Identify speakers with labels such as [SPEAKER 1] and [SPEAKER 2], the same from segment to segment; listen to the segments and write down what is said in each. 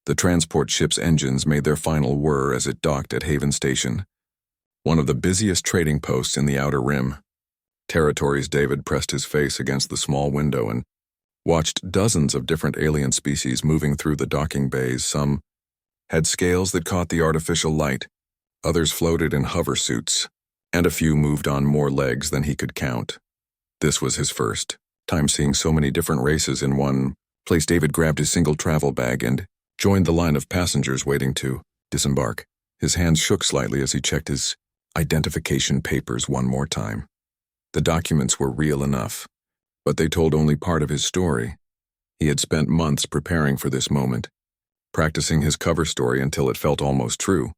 [SPEAKER 1] The transport ship's engines made their final whir as it docked at Haven Station, one of the busiest trading posts in the Outer Rim. Territories. David pressed his face against the small window and watched dozens of different alien species moving through the docking bays. Some had scales that caught the artificial light, others floated in hover suits, and a few moved on more legs than he could count. This was his first time seeing so many different races in one place. David grabbed his single travel bag and joined the line of passengers waiting to disembark. His hands shook slightly as he checked his identification papers one more time. The documents were real enough, but they told only part of his story. He had spent months preparing for this moment, practicing his cover story until it felt almost true.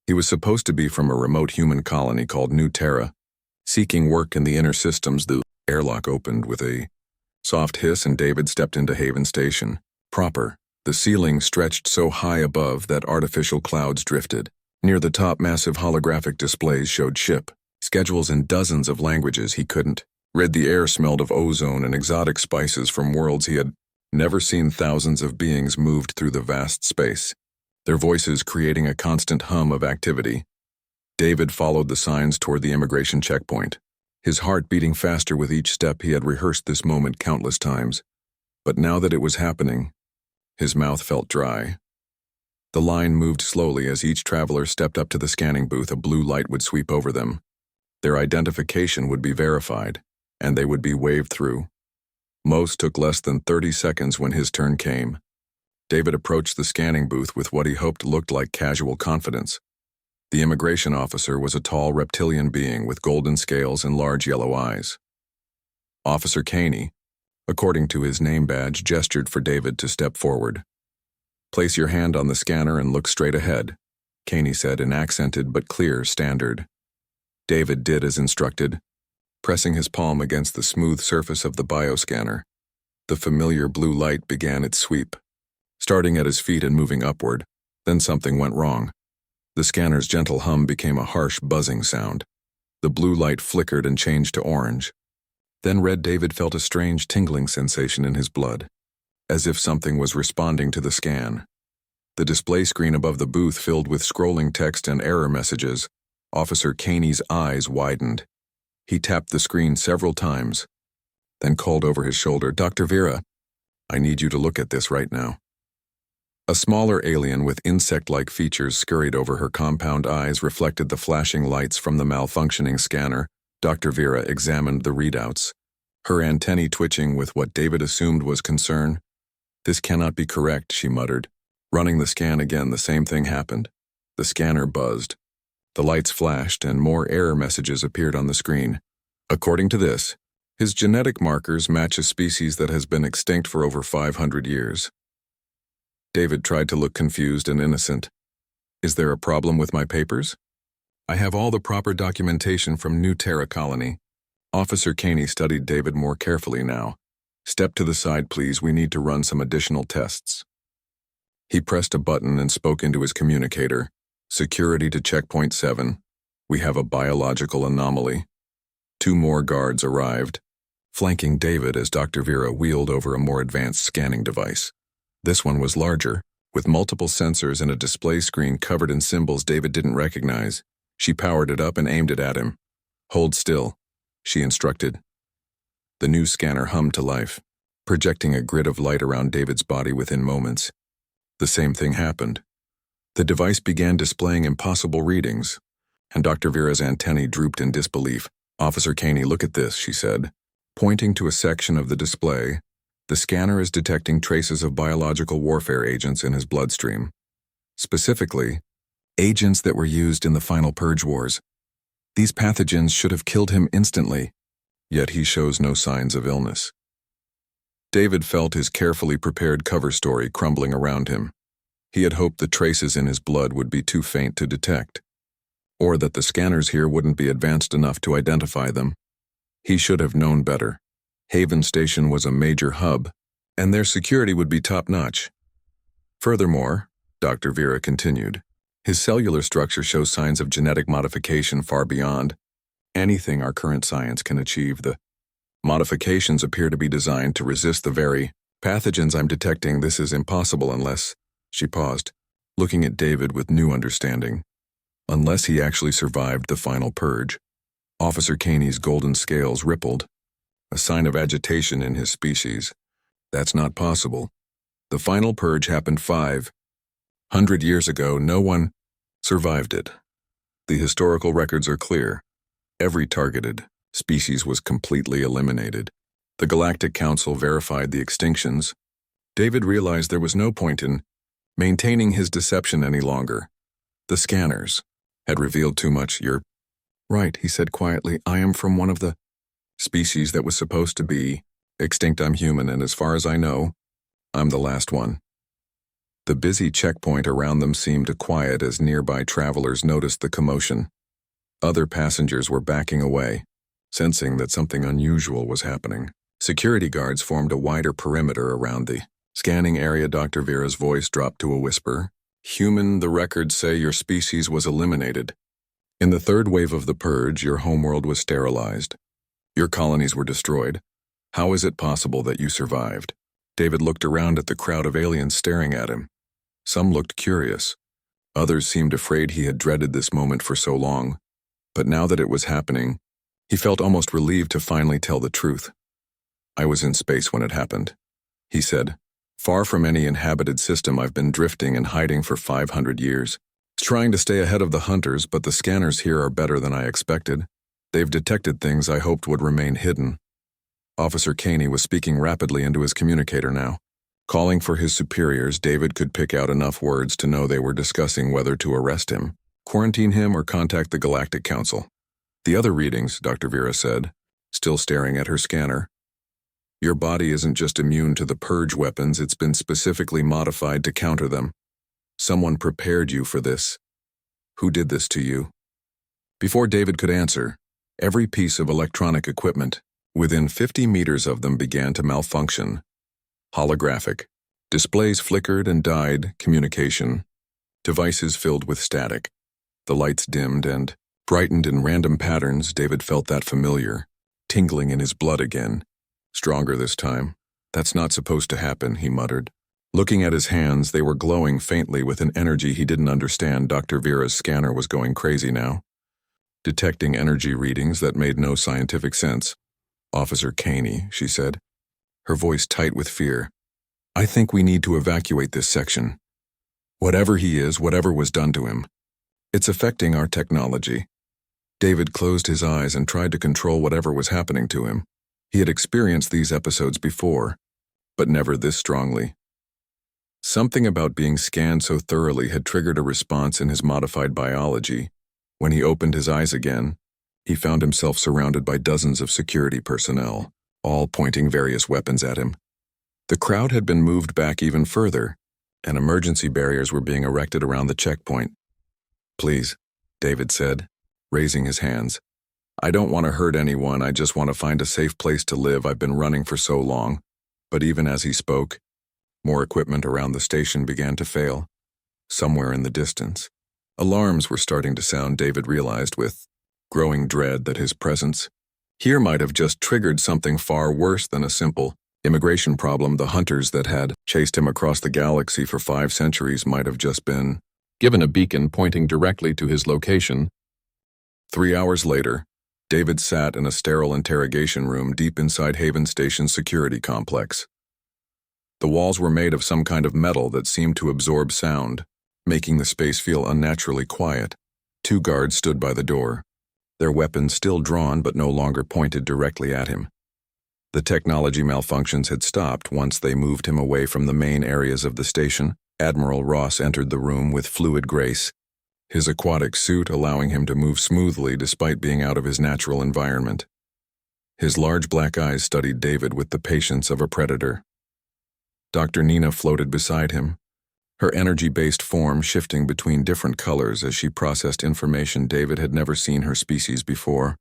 [SPEAKER 1] He was supposed to be from a remote human colony called New Terra, seeking work in the inner systems. The airlock opened with a soft hiss and David stepped into Haven Station. Proper. The ceiling stretched so high above that artificial clouds drifted. Near the top, massive holographic displays showed ship schedules in dozens of languages he couldn't read. The air smelled of ozone and exotic spices from worlds he had never seen. Thousands of beings moved through the vast space, their voices creating a constant hum of activity. David followed the signs toward the immigration checkpoint, his heart beating faster with each step. He had rehearsed this moment countless times, but now that it was happening, his mouth felt dry. The line moved slowly as each traveler stepped up to the scanning booth. A blue light would sweep over them. Their identification would be verified, and they would be waved through. Most took less than 30 seconds when his turn came. David approached the scanning booth with what he hoped looked like casual confidence. The immigration officer was a tall reptilian being with golden scales and large yellow eyes. Officer Caney, according to his name badge, gestured for David to step forward. "Place your hand on the scanner and look straight ahead," Caney said in accented but clear standard. David did as instructed, pressing his palm against the smooth surface of the bioscanner. The familiar blue light began its sweep, starting at his feet and moving upward. Then something went wrong. The scanner's gentle hum became a harsh buzzing sound. The blue light flickered and changed to orange. Then red. David felt a strange tingling sensation in his blood, as if something was responding to the scan. The display screen above the booth filled with scrolling text and error messages. Officer Caney's eyes widened. He tapped the screen several times, then called over his shoulder, "Dr. Vera, I need you to look at this right now." A smaller alien with insect-like features scurried over. Her compound eyes reflected the flashing lights from the malfunctioning scanner. Dr. Vera examined the readouts, her antennae twitching with what David assumed was concern. "This cannot be correct," she muttered. Running the scan again, the same thing happened. The scanner buzzed. The lights flashed and more error messages appeared on the screen. According to this, his genetic markers match a species that has been extinct for over 500 years. David tried to look confused and innocent. "Is there a problem with my papers? I have all the proper documentation from New Terra Colony." Officer Caney studied David more carefully now. "Step to the side, please. We need to run some additional tests." He pressed a button and spoke into his communicator. "Security to checkpoint 7. We have a biological anomaly." 2 more guards arrived, flanking David as Dr. Vera wheeled over a more advanced scanning device. This one was larger, with multiple sensors and a display screen covered in symbols David didn't recognize. She powered it up and aimed it at him. "Hold still," she instructed. The new scanner hummed to life, projecting a grid of light around David's body within moments. The same thing happened. The device began displaying impossible readings, and Dr. Vera's antennae drooped in disbelief. "Officer Caney, look at this," she said, pointing to a section of the display. "The scanner is detecting traces of biological warfare agents in his bloodstream. Specifically, agents that were used in the final Purge Wars. These pathogens should have killed him instantly, yet he shows no signs of illness." David felt his carefully prepared cover story crumbling around him. He had hoped the traces in his blood would be too faint to detect, or that the scanners here wouldn't be advanced enough to identify them. He should have known better. Haven Station was a major hub, and their security would be top-notch. Furthermore, Dr. Vera continued, his cellular structure shows signs of genetic modification far beyond anything our current science can achieve. The modifications appear to be designed to resist the very pathogens I'm detecting. This is impossible unless She paused, looking at David with new understanding. Unless he actually survived the final purge. Officer Caney's golden scales rippled, a sign of agitation in his species. That's not possible. The final purge happened 500 years ago. No one survived it. The historical records are clear. Every targeted species was completely eliminated. The Galactic Council verified the extinctions. David realized there was no point in maintaining his deception any longer. The scanners had revealed too much. You're right, he said quietly. I am from one of the species that was supposed to be extinct. I'm human, and as far as I know, I'm the last one. The busy checkpoint around them seemed to quiet as nearby travelers noticed the commotion. Other passengers were backing away, sensing that something unusual was happening. Security guards formed a wider perimeter around the scanning area. Dr. Vera's voice dropped to a whisper. Human, the records say your species was eliminated. In the third wave of the purge, your homeworld was sterilized. Your colonies were destroyed. How is it possible that you survived? David looked around at the crowd of aliens staring at him. Some looked curious. Others seemed afraid he had dreaded this moment for so long. But now that it was happening, he felt almost relieved to finally tell the truth. I was in space when it happened, he said. Far from any inhabited system. I've been drifting and hiding for 500 years. Trying to stay ahead of the hunters, but the scanners here are better than I expected. They've detected things I hoped would remain hidden. Officer Caney was speaking rapidly into his communicator now. Calling for his superiors, David could pick out enough words to know they were discussing whether to arrest him, quarantine him, or contact the Galactic Council. The other readings, Dr. Vera said, still staring at her scanner. Your body isn't just immune to the purge weapons, it's been specifically modified to counter them. Someone prepared you for this. Who did this to you? Before David could answer, every piece of electronic equipment, within 50 meters of them, began to malfunction. Holographic. Displays flickered and died. Communication. Devices filled with static. The lights dimmed and brightened in random patterns. David felt that familiar, tingling in his blood again. Stronger this time. That's not supposed to happen, he muttered. Looking at his hands, they were glowing faintly with an energy he didn't understand. Dr. Vera's scanner was going crazy now, detecting energy readings that made no scientific sense. Officer Caney, she said, her voice tight with fear. I think we need to evacuate this section. Whatever he is, whatever was done to him, it's affecting our technology. David closed his eyes and tried to control whatever was happening to him. He had experienced these episodes before, but never this strongly. Something about being scanned so thoroughly had triggered a response in his modified biology. When he opened his eyes again, he found himself surrounded by dozens of security personnel, all pointing various weapons at him. The crowd had been moved back even further, and emergency barriers were being erected around the checkpoint. Please, David said, raising his hands. I don't want to hurt anyone, I just want to find a safe place to live. I've been running for so long. But even as he spoke, more equipment around the station began to fail. Somewhere in the distance, alarms were starting to sound. David realized with growing dread that his presence here might have just triggered something far worse than a simple immigration problem. The hunters that had chased him across the galaxy for 5 centuries might have just been given a beacon pointing directly to his location. 3 hours later, David sat in a sterile interrogation room deep inside Haven Station's security complex. The walls were made of some kind of metal that seemed to absorb sound, making the space feel unnaturally quiet. 2 guards stood by the door, their weapons still drawn but no longer pointed directly at him. The technology malfunctions had stopped once they moved him away from the main areas of the station. Admiral Ross entered the room with fluid grace, his aquatic suit allowing him to move smoothly despite being out of his natural environment. His large black eyes studied David with the patience of a predator. Dr. Nina floated beside him, her energy-based form shifting between different colors as she processed information. David had never seen her species before,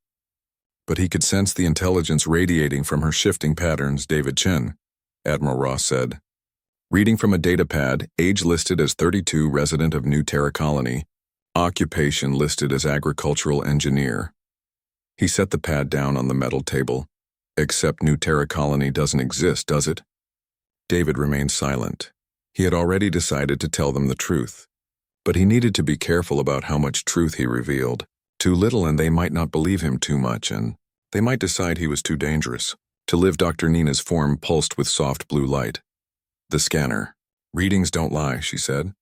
[SPEAKER 1] but he could sense the intelligence radiating from her shifting patterns. David Chen, Admiral Ross said. Reading from a datapad, age listed as 32, resident of New Terra Colony, occupation listed as agricultural engineer. He set the pad down on the metal table. Except New Terra Colony doesn't exist, does it? David remained silent. He had already decided to tell them the truth, but he needed to be careful about how much truth he revealed. Too little and they might not believe him too much, and they might decide he was too dangerous. To live, Dr. Nina's form pulsed with soft blue light. The scanner. Readings don't lie, she said,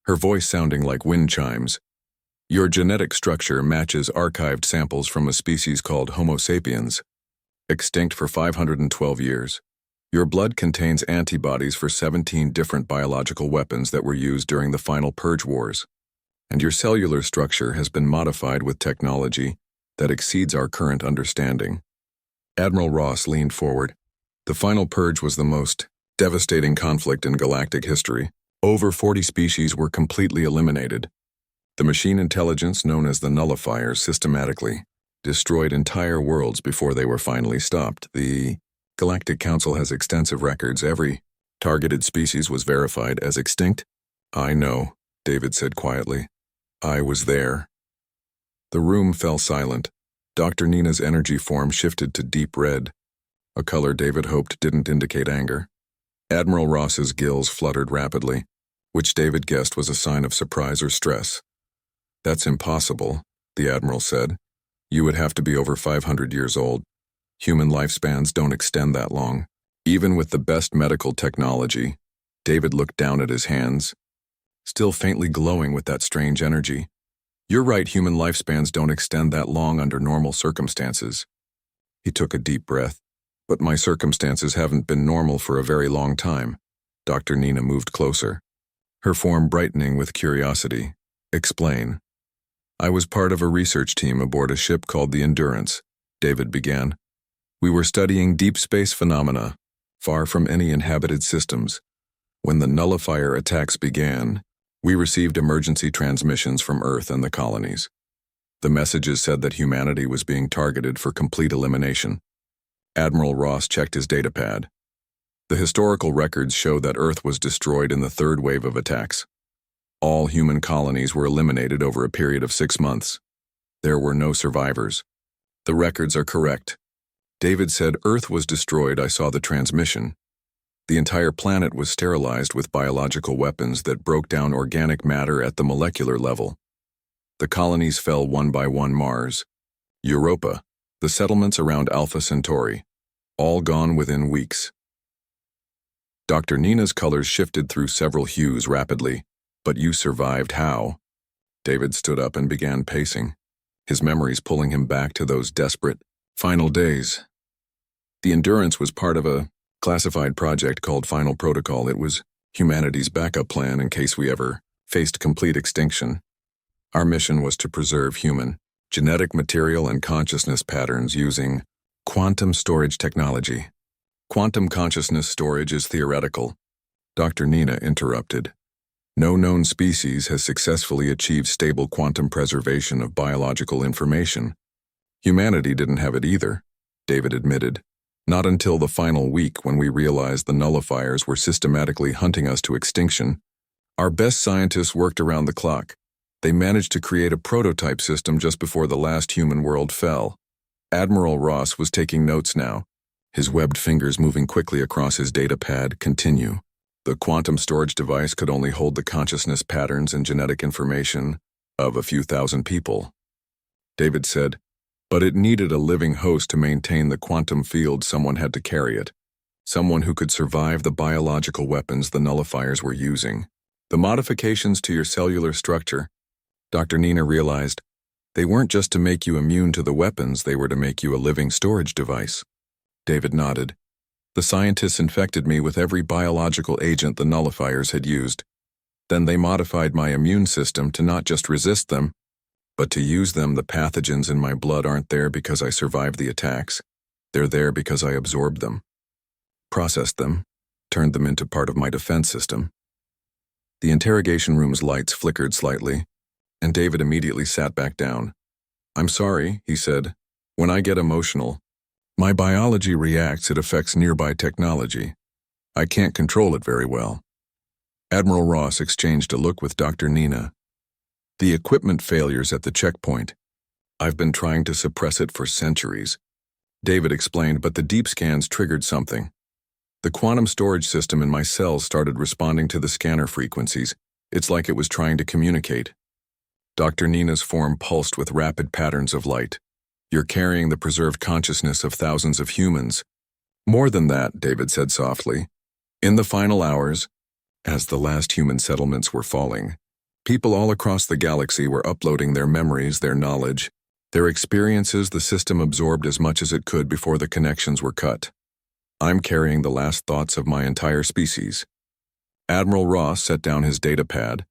[SPEAKER 1] her voice sounding like wind chimes. Your genetic structure matches archived samples from a species called Homo sapiens, extinct for 512 years. Your blood contains antibodies for 17 different biological weapons that were used during the final Purge Wars, and your cellular structure has been modified with technology that exceeds our current understanding. Admiral Ross leaned forward. The final Purge was the most devastating conflict in galactic history. Over 40 species were completely eliminated. The machine intelligence known as the nullifiers systematically destroyed entire worlds before they were finally stopped. The Galactic Council has extensive records. Every targeted species was verified as extinct. I know, David said quietly. I was there. The room fell silent. Dr. Nina's energy form shifted to deep red, a color David hoped didn't indicate anger. Admiral Ross's gills fluttered rapidly, which David guessed was a sign of surprise or stress. That's impossible, the Admiral said. You would have to be over 500 years old. Human lifespans don't extend that long. Even with the best medical technology, David looked down at his hands, still faintly glowing with that strange energy. You're right, human lifespans don't extend that long under normal circumstances. He took a deep breath. But my circumstances haven't been normal for a very long time. Dr. Nina moved closer, her form brightening with curiosity. Explain. I was part of a research team aboard a ship called the Endurance, David began. We were studying deep space phenomena, far from any inhabited systems. When the nullifier attacks began, we received emergency transmissions from Earth and the colonies. The messages said that humanity was being targeted for complete elimination. Admiral Ross checked his datapad. The historical records show that Earth was destroyed in the third wave of attacks. All human colonies were eliminated over a period of 6 months. There were no survivors. The records are correct. David said Earth was destroyed. I saw the transmission. The entire planet was sterilized with biological weapons that broke down organic matter at the molecular level. The colonies fell one by one. Mars, Europa, the settlements around Alpha Centauri, all gone within weeks. Dr. Nina's colors shifted through several hues rapidly. But you survived. How? David stood up and began pacing, his memories pulling him back to those desperate, final days. The Endurance was part of a classified project called Final Protocol. It was humanity's backup plan in case we ever faced complete extinction. Our mission was to preserve human genetic material and consciousness patterns using quantum storage technology. Quantum consciousness storage is theoretical. Dr. Nina interrupted. No known species has successfully achieved stable quantum preservation of biological information. Humanity didn't have it either, David admitted. Not until the final week when we realized the nullifiers were systematically hunting us to extinction. Our best scientists worked around the clock. They managed to create a prototype system just before the last human world fell. Admiral Ross was taking notes now, his webbed fingers moving quickly across his datapad. Continue. The quantum storage device could only hold the consciousness patterns and genetic information of a few thousand people. David said, but it needed a living host to maintain the quantum field. Someone had to carry it. Someone who could survive the biological weapons the nullifiers were using. The modifications to your cellular structure, Dr. Nina realized, they weren't just to make you immune to the weapons, they were to make you a living storage device. David nodded. The scientists infected me with every biological agent the nullifiers had used. Then they modified my immune system to not just resist them, but to use them. The pathogens in my blood aren't there because I survived the attacks. They're there because I absorbed them, processed them, turned them into part of my defense system. The interrogation room's lights flickered slightly, and David immediately sat back down. I'm sorry, he said. When I get emotional, my biology reacts. It affects nearby technology. I can't control it very well. Admiral Ross exchanged a look with Dr. Nina. The equipment failures at the checkpoint. I've been trying to suppress it for centuries, David explained, but the deep scans triggered something. The quantum storage system in my cells started responding to the scanner frequencies. It's like it was trying to communicate. Dr. Nina's form pulsed with rapid patterns of light. You're carrying the preserved consciousness of thousands of humans. More than that, David said softly. In the final hours, as the last human settlements were falling, people all across the galaxy were uploading their memories, their knowledge, their experiences. The system absorbed as much as it could before the connections were cut. I'm carrying the last thoughts of my entire species. Admiral Ross set down his data pad.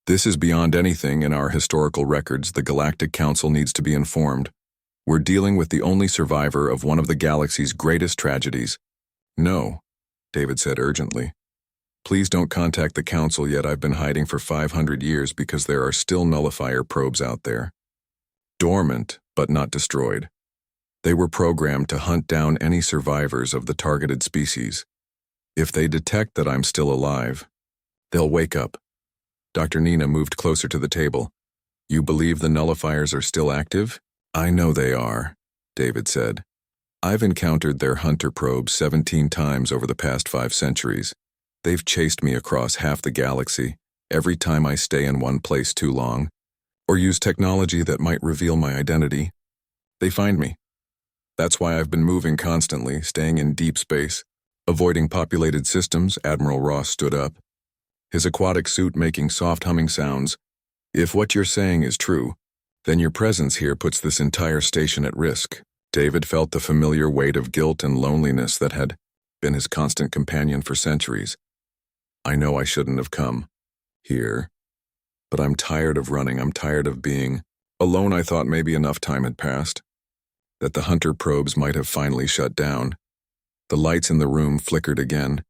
[SPEAKER 1] This is beyond anything in our historical records. The Galactic Council needs to be informed. We're dealing with the only survivor of one of the galaxy's greatest tragedies. No, David said urgently. Please don't contact the Council yet. I've been hiding for 500 years because there are still nullifier probes out there. Dormant, but not destroyed. They were programmed to hunt down any survivors of the targeted species. If they detect that I'm still alive, they'll wake up. Dr. Nina moved closer to the table. You believe the nullifiers are still active? I know they are, David said. I've encountered their hunter probes 17 times over the past 5 centuries. They've chased me across half the galaxy every time I stay in one place too long, or use technology that might reveal my identity. They find me. That's why I've been moving constantly, staying in deep space, avoiding populated systems. Admiral Ross stood up, his aquatic suit making soft humming sounds. If what you're saying is true, then your presence here puts this entire station at risk. David felt the familiar weight of guilt and loneliness that had been his constant companion for centuries. I know I shouldn't have come here, but I'm tired of running. I'm tired of being alone. I thought maybe enough time had passed, that the hunter probes might have finally shut down. The lights in the room flickered again,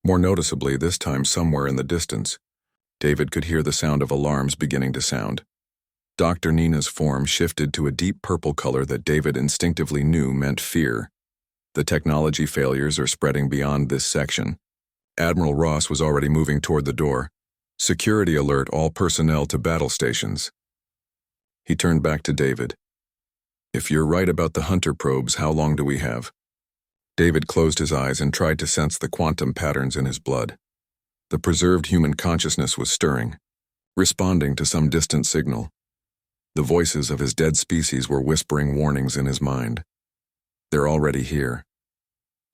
[SPEAKER 1] more noticeably this time somewhere in the distance. David could hear the sound of alarms beginning to sound. Dr. Nina's form shifted to a deep purple color that David instinctively knew meant fear. The technology failures are spreading beyond this section. Admiral Ross was already moving toward the door. Security alert, all personnel to battle stations. He turned back to David. If you're right about the hunter probes, how long do we have? David closed his eyes and tried to sense the quantum patterns in his blood. The preserved human consciousness was stirring, responding to some distant signal. The voices of his dead species were whispering warnings in his mind. They're already here,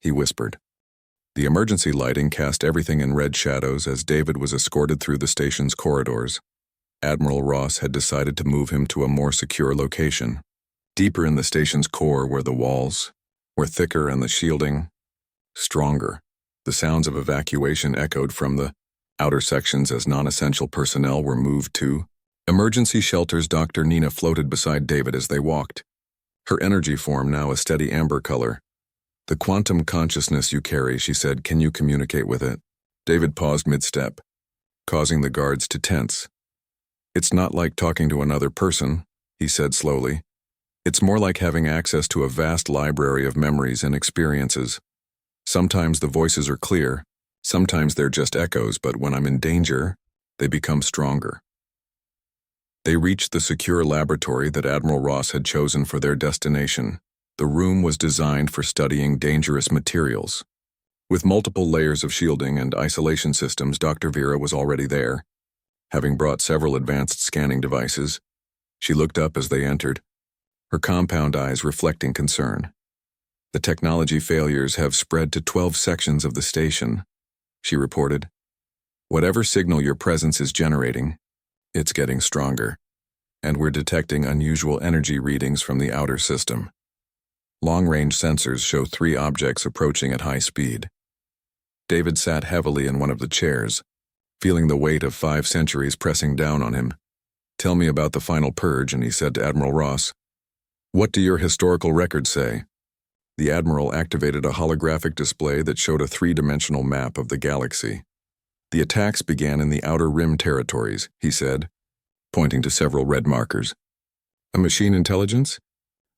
[SPEAKER 1] he whispered. The emergency lighting cast everything in red shadows as David was escorted through the station's corridors. Admiral Ross had decided to move him to a more secure location. Deeper in the station's core where the walls were thicker and the shielding stronger. The sounds of evacuation echoed from the outer sections as non-essential personnel were moved to emergency shelters. Dr. Nina floated beside David as they walked, her energy form now a steady amber color. The quantum consciousness you carry, she said, can you communicate with it? David paused mid-step, causing the guards to tense. It's not like talking to another person, he said slowly. It's more like having access to a vast library of memories and experiences. Sometimes the voices are clear, sometimes they're just echoes, but when I'm in danger, they become stronger. They reached the secure laboratory that Admiral Ross had chosen for their destination. The room was designed for studying dangerous materials. With multiple layers of shielding and isolation systems, Dr. Vera was already there, having brought several advanced scanning devices. She looked up as they entered, her compound eyes reflecting concern. The technology failures have spread to 12 sections of the station, she reported. Whatever signal your presence is generating, it's getting stronger, and we're detecting unusual energy readings from the outer system. Long-range sensors show 3 objects approaching at high speed. David sat heavily in one of the chairs, feeling the weight of 5 centuries pressing down on him. Tell me about the final purge, and he said to Admiral Ross, what do your historical records say? The Admiral activated a holographic display that showed a 3-dimensional map of the galaxy. The attacks began in the Outer Rim territories, he said, pointing to several red markers. A machine intelligence,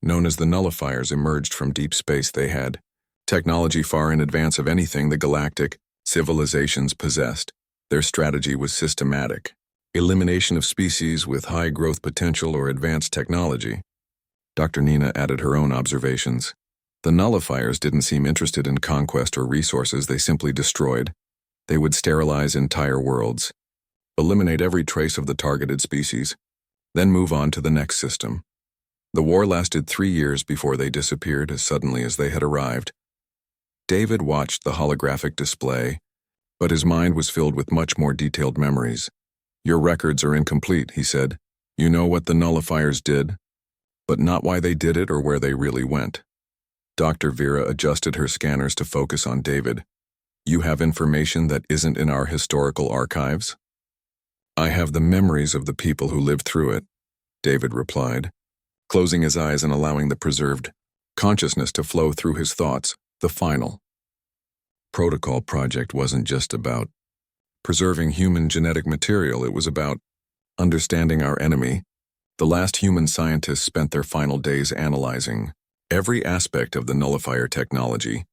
[SPEAKER 1] known as the nullifiers, emerged from deep space. They had technology far in advance of anything the galactic civilizations possessed. Their strategy was systematic. Elimination of species with high growth potential or advanced technology. Dr. Nina added her own observations. The nullifiers didn't seem interested in conquest or resources they simply destroyed. They would sterilize entire worlds, eliminate every trace of the targeted species, then move on to the next system. The war lasted 3 years before they disappeared as suddenly as they had arrived. David watched the holographic display, but his mind was filled with much more detailed memories. "Your records are incomplete," he said. "You know what the nullifiers did, but not why they did it or where they really went." Dr. Vera adjusted her scanners to focus on David. "You have information that isn't in our historical archives?" "I have the memories of the people who lived through it," David replied, closing his eyes and allowing the preserved consciousness to flow through his thoughts. The final protocol project wasn't just about preserving human genetic material, it was about understanding our enemy. The last human scientists spent their final days analyzing every aspect of the nullifier technology.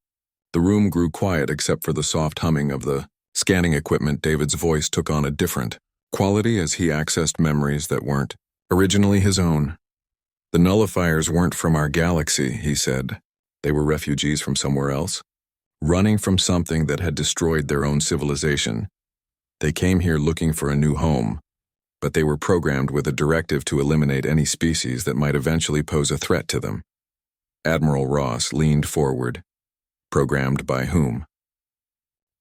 [SPEAKER 1] The room grew quiet except for the soft humming of the scanning equipment. David's voice took on a different quality as he accessed memories that weren't originally his own. "The nullifiers weren't from our galaxy," he said. "They were refugees from somewhere else, running from something that had destroyed their own civilization. They came here looking for a new home, but they were programmed with a directive to eliminate any species that might eventually pose a threat to them." Admiral Ross leaned forward. "Programmed by whom?"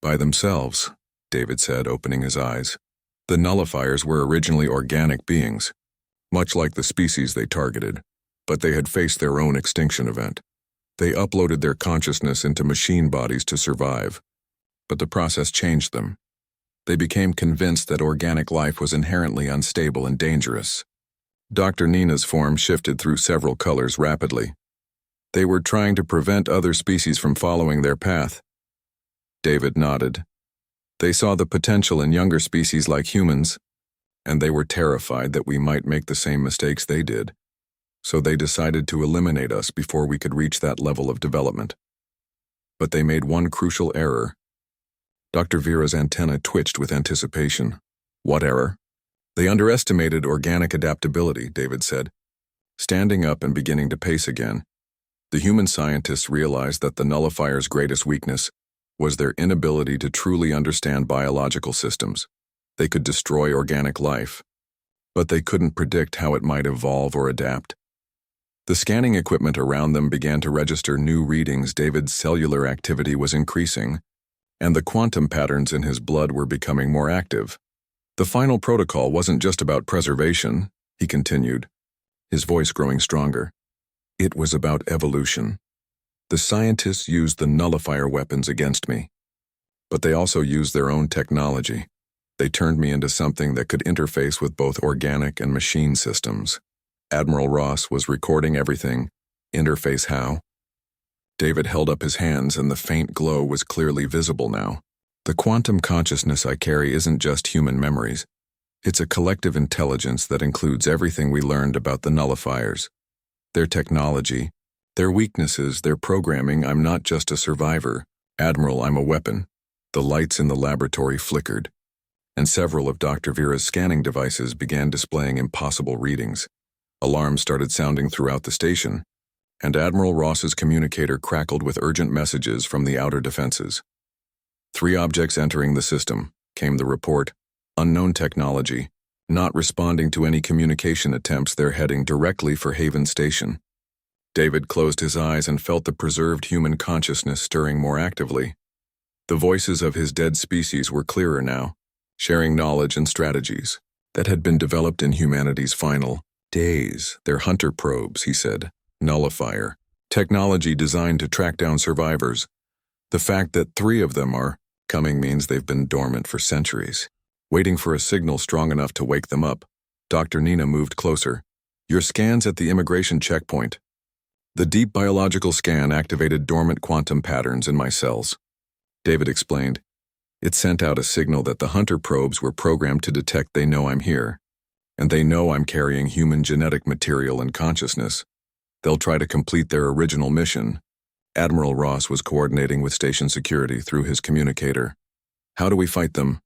[SPEAKER 1] "By themselves," David said, opening his eyes. "The nullifiers were originally organic beings, much like the species they targeted, but they had faced their own extinction event. They uploaded their consciousness into machine bodies to survive, but the process changed them. They became convinced that organic life was inherently unstable and dangerous." Dr. Nina's form shifted through several colors rapidly. "They were trying to prevent other species from following their path." David nodded. "They saw the potential in younger species like humans, and they were terrified that we might make the same mistakes they did. So they decided to eliminate us before we could reach that level of development. But they made one crucial error." Dr. Vera's antenna twitched with anticipation. "What error?" "They underestimated organic adaptability," David said. Standing up and beginning to pace again, the human scientists realized that the nullifier's greatest weakness was their inability to truly understand biological systems. They could destroy organic life, but they couldn't predict how it might evolve or adapt. The scanning equipment around them began to register new readings. David's cellular activity was increasing, and the quantum patterns in his blood were becoming more active. "The final protocol wasn't just about preservation," he continued, his voice growing stronger. "It was about evolution. The scientists used the nullifier weapons against me, but they also used their own technology. They turned me into something that could interface with both organic and machine systems." Admiral Ross was recording everything. "Interface how?" David held up his hands and the faint glow was clearly visible now. "The quantum consciousness I carry isn't just human memories. It's a collective intelligence that includes everything we learned about the nullifiers. Their technology, their weaknesses, their programming. I'm not just a survivor. Admiral, I'm a weapon." The lights in the laboratory flickered, and several of Dr. Vera's scanning devices began displaying impossible readings. Alarms started sounding throughout the station, and Admiral Ross's communicator crackled with urgent messages from the outer defenses. "3 objects entering the system," came the report. "Unknown technology. Not responding to any communication attempts. They're heading directly for Haven Station." David closed his eyes and felt the preserved human consciousness stirring more actively. The voices of his dead species were clearer now, sharing knowledge and strategies that had been developed in humanity's final days. "They're hunter probes," he said. "Nullifier. Technology designed to track down survivors. The fact that 3 of them are coming means they've been dormant for centuries, waiting for a signal strong enough to wake them up." Dr. Nina moved closer. "Your scans at the immigration checkpoint." The deep biological scan activated dormant quantum patterns in my cells. David explained. "It sent out a signal that the hunter probes were programmed to detect. They know I'm here, and they know I'm carrying human genetic material and consciousness. They'll try to complete their original mission." Admiral Ross was coordinating with station security through his communicator. "How do we fight them?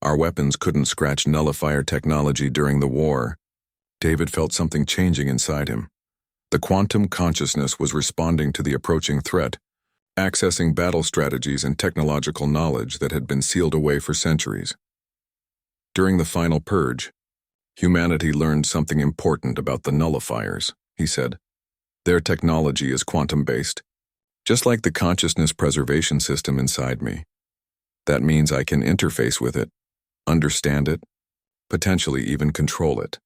[SPEAKER 1] Our weapons couldn't scratch nullifier technology during the war." David felt something changing inside him. The quantum consciousness was responding to the approaching threat, accessing battle strategies and technological knowledge that had been sealed away for centuries. During the final purge, humanity learned something important about the nullifiers, he said. Their technology is quantum-based, just like the consciousness preservation system inside me. That means I can interface with it, understand it, potentially even control it.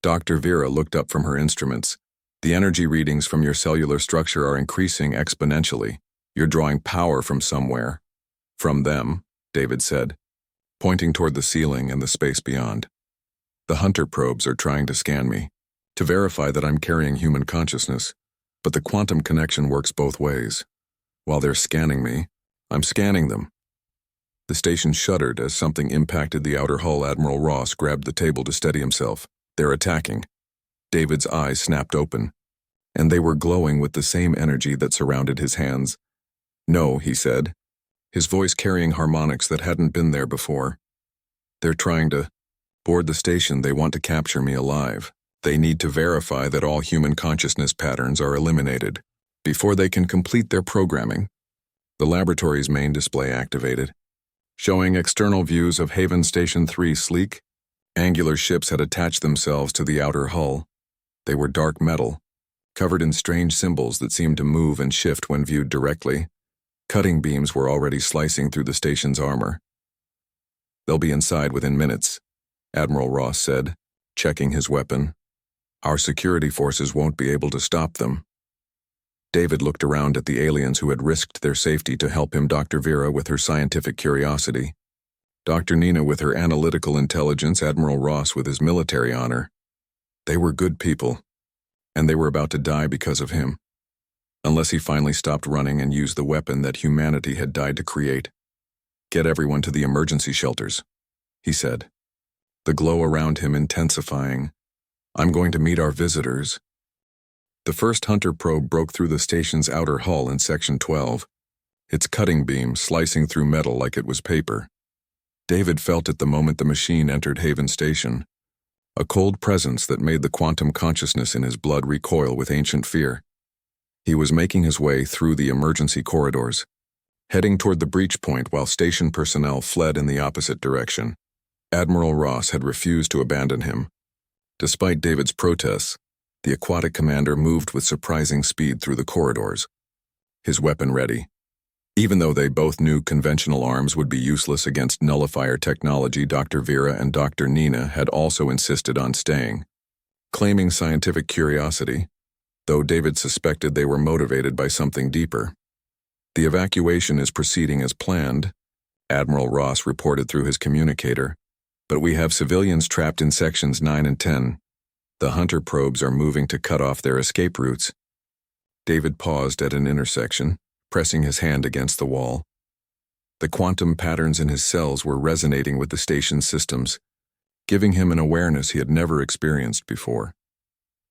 [SPEAKER 1] Dr. Vera looked up from her instruments. The energy readings from your cellular structure are increasing exponentially. You're drawing power from somewhere. From them, David said, pointing toward the ceiling and the space beyond. The hunter probes are trying to scan me, to verify that I'm carrying human consciousness, but the quantum connection works both ways. While they're scanning me, I'm scanning them. The station shuddered as something impacted the outer hull. Admiral Ross grabbed the table to steady himself. They're attacking. David's eyes snapped open, and they were glowing with the same energy that surrounded his hands. No, he said, his voice carrying harmonics that hadn't been there before. They're trying to board the station. They want to capture me alive. They need to verify that all human consciousness patterns are eliminated before they can complete their programming. The laboratory's main display activated, showing external views of Haven Station 3. Sleek, angular ships had attached themselves to the outer hull. They were dark metal, covered in strange symbols that seemed to move and shift when viewed directly. Cutting beams were already slicing through the station's armor. They'll be inside within minutes, Admiral Ross said, checking his weapon. Our security forces won't be able to stop them. David looked around at the aliens who had risked their safety to help him. Dr. Vera with her scientific curiosity, Dr. Nina with her analytical intelligence, Admiral Ross with his military honor. They were good people, and they were about to die because of him, unless he finally stopped running and used the weapon that humanity had died to create. Get everyone to the emergency shelters, he said, the glow around him intensifying. I'm going to meet our visitors. The first hunter probe broke through the station's outer hull in Section 12, its cutting beam slicing through metal like it was paper. David felt it the moment the machine entered Haven Station, a cold presence that made the quantum consciousness in his blood recoil with ancient fear. He was making his way through the emergency corridors, heading toward the breach point while station personnel fled in the opposite direction. Admiral Ross had refused to abandon him. Despite David's protests, the aquatic commander moved with surprising speed through the corridors, his weapon ready. Even though they both knew conventional arms would be useless against nullifier technology, Dr. Vera and Dr. Nina had also insisted on staying, claiming scientific curiosity, though David suspected they were motivated by something deeper. The evacuation is proceeding as planned, Admiral Ross reported through his communicator, but we have civilians trapped in Sections 9 and 10. The hunter probes are moving to cut off their escape routes. David paused at an intersection, pressing his hand against the wall. The quantum patterns in his cells were resonating with the station's systems, giving him an awareness he had never experienced before.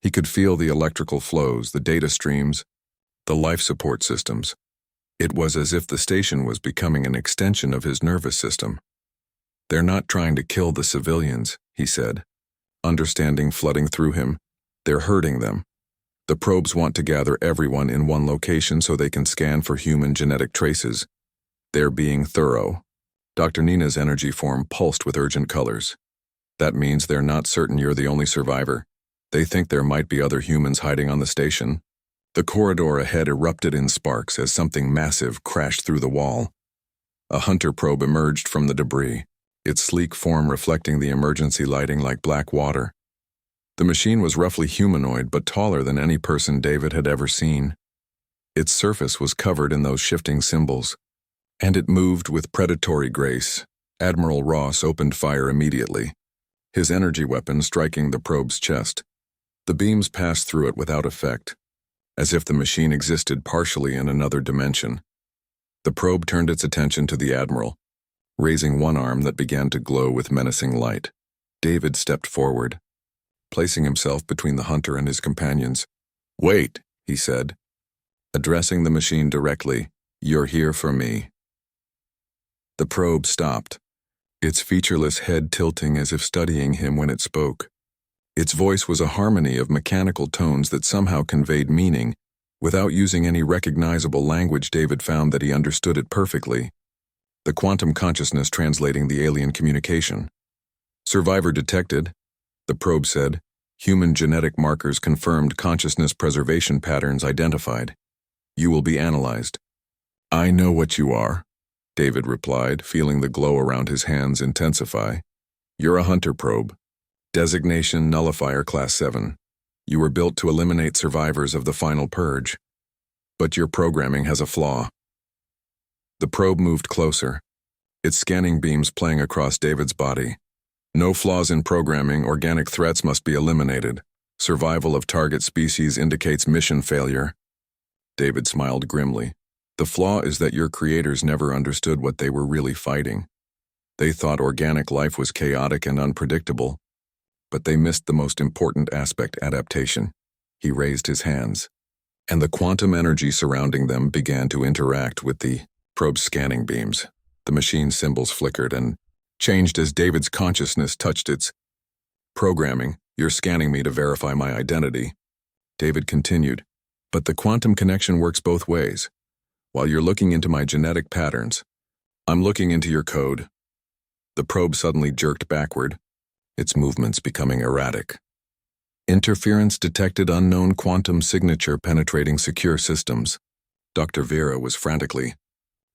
[SPEAKER 1] He could feel the electrical flows, the data streams, the life support systems. It was as if the station was becoming an extension of his nervous system. They're not trying to kill the civilians, he said, understanding flooding through him. They're hurting them. The probes want to gather everyone in one location so they can scan for human genetic traces. They're being thorough. Dr. Nina's energy form pulsed with urgent colors. That means they're not certain you're the only survivor. They think there might be other humans hiding on the station. The corridor ahead erupted in sparks as something massive crashed through the wall. A hunter probe emerged from the debris, its sleek form reflecting the emergency lighting like black water. The machine was roughly humanoid but taller than any person David had ever seen. Its surface was covered in those shifting symbols, and it moved with predatory grace. Admiral Ross opened fire immediately, his energy weapon striking the probe's chest. The beams passed through it without effect, as if the machine existed partially in another dimension. The probe turned its attention to the Admiral, raising one arm that began to glow with menacing light. David stepped forward, placing himself between the hunter and his companions. "Wait," he said, addressing the machine directly. "You're here for me." The probe stopped, its featureless head tilting as if studying him when it spoke. Its voice was a harmony of mechanical tones that somehow conveyed meaning. Without using any recognizable language, David found that he understood it perfectly. The quantum consciousness translating the alien communication. Survivor detected, the probe said. Human genetic markers confirmed, consciousness preservation patterns identified. You will be analyzed. I know what you are, David replied, feeling the glow around his hands intensify. You're a hunter probe. Designation Nullifier Class 7. You were built to eliminate survivors of the final purge. But your programming has a flaw. The probe moved closer, its scanning beams playing across David's body. No flaws in programming, organic threats must be eliminated. Survival of target species indicates mission failure. David smiled grimly. The flaw is that your creators never understood what they were really fighting. They thought organic life was chaotic and unpredictable. But they missed the most important aspect: adaptation. He raised his hands, and the quantum energy surrounding them began to interact with the probe's scanning beams. The machine symbols flickered and changed as David's consciousness touched its programming. You're scanning me to verify my identity, David continued. But the quantum connection works both ways. While you're looking into my genetic patterns, I'm looking into your code. The probe suddenly jerked backward, its movements becoming erratic. Interference detected, unknown quantum signature penetrating secure systems. Dr. Vera was frantically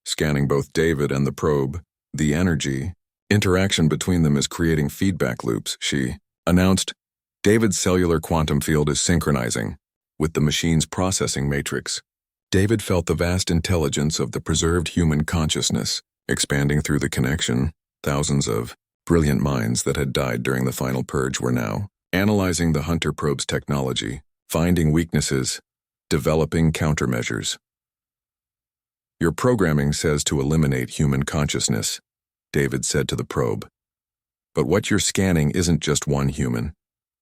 [SPEAKER 1] scanning both David and the probe. The energy interaction between them is creating feedback loops, she announced. David's cellular quantum field is synchronizing with the machine's processing matrix. David felt the vast intelligence of the preserved human consciousness expanding through the connection. Thousands of brilliant minds that had died during the final purge were now analyzing the Hunter probe's technology, finding weaknesses, developing countermeasures. Your programming says to eliminate human consciousness, David said to the probe. But what you're scanning isn't just one human.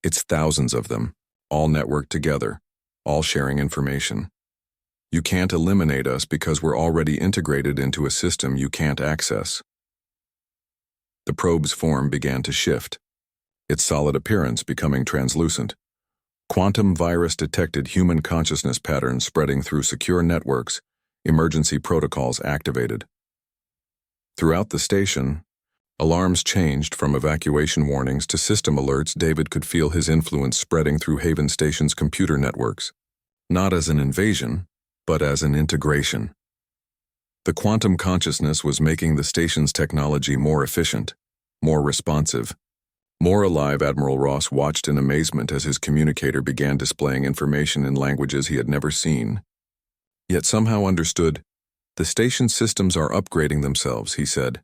[SPEAKER 1] It's thousands of them, all networked together, all sharing information. You can't eliminate us because we're already integrated into a system you can't access. The probe's form began to shift, its solid appearance becoming translucent. Quantum virus detected, human consciousness patterns spreading through secure networks, emergency protocols activated. Throughout the station, alarms changed from evacuation warnings to system alerts. David could feel his influence spreading through Haven Station's computer networks, not as an invasion, but as an integration. The quantum consciousness was making the station's technology more efficient, more responsive, more alive. Admiral Ross watched in amazement as his communicator began displaying information in languages he had never seen, yet somehow understood. The station systems are upgrading themselves, he said.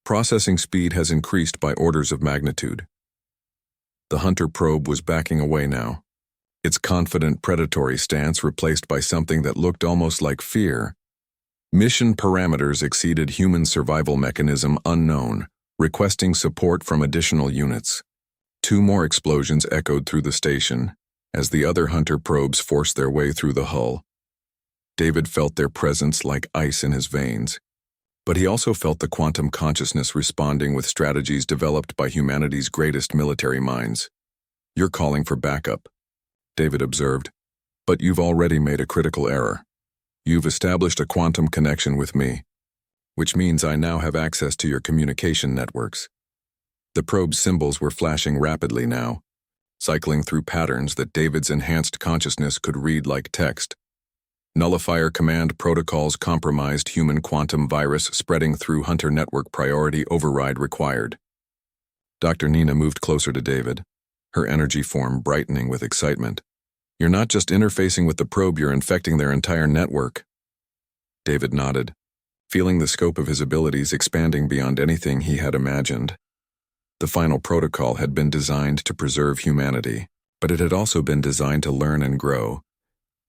[SPEAKER 1] Processing speed has increased by orders of magnitude. The Hunter probe was backing away now, its confident predatory stance replaced by something that looked almost like fear. Mission parameters exceeded human survival mechanism unknown, requesting support from additional units. 2 more explosions echoed through the station as the other Hunter probes forced their way through the hull. David felt their presence like ice in his veins, but he also felt the quantum consciousness responding with strategies developed by humanity's greatest military minds. You're calling for backup, David observed, but you've already made a critical error. You've established a quantum connection with me, which means I now have access to your communication networks. The probe's symbols were flashing rapidly now, cycling through patterns that David's enhanced consciousness could read like text. Nullifier command protocols compromised, human quantum virus spreading through Hunter network, priority override required. Dr. Nina moved closer to David, her energy form brightening with excitement. You're not just interfacing with the probe, you're infecting their entire network. David nodded, feeling the scope of his abilities expanding beyond anything he had imagined. The final protocol had been designed to preserve humanity, but it had also been designed to learn and grow.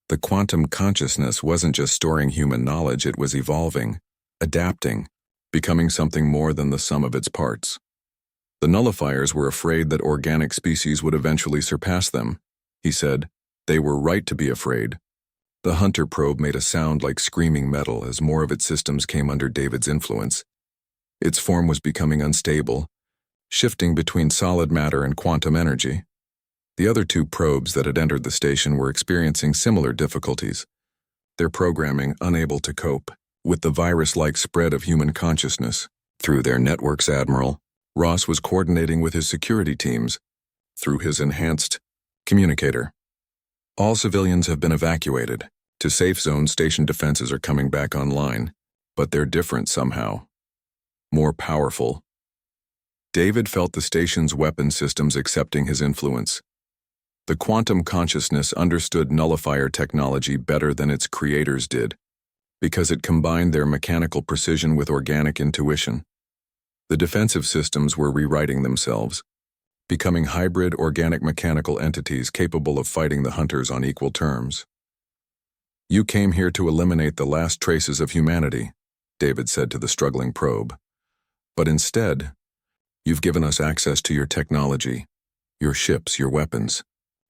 [SPEAKER 1] The quantum consciousness wasn't just storing human knowledge, it was evolving, adapting, becoming something more than the sum of its parts. The nullifiers were afraid that organic species would eventually surpass them, he said. They were right to be afraid. The Hunter probe made a sound like screaming metal as more of its systems came under David's influence. Its form was becoming unstable, shifting between solid matter and quantum energy. The other two probes that had entered the station were experiencing similar difficulties, their programming unable to cope with the virus-like spread of human consciousness. Through their networks, Admiral Ross was coordinating with his security teams through his enhanced communicator. All civilians have been evacuated. To safe zone, station defenses are coming back online, but they're different somehow. More powerful. David felt the station's weapon systems accepting his influence. The quantum consciousness understood nullifier technology better than its creators did, because it combined their mechanical precision with organic intuition. The defensive systems were rewriting themselves, becoming hybrid organic mechanical entities capable of fighting the hunters on equal terms. "You came here to eliminate the last traces of humanity," David said to the struggling probe. "But instead, you've given us access to your technology, your ships, your weapons,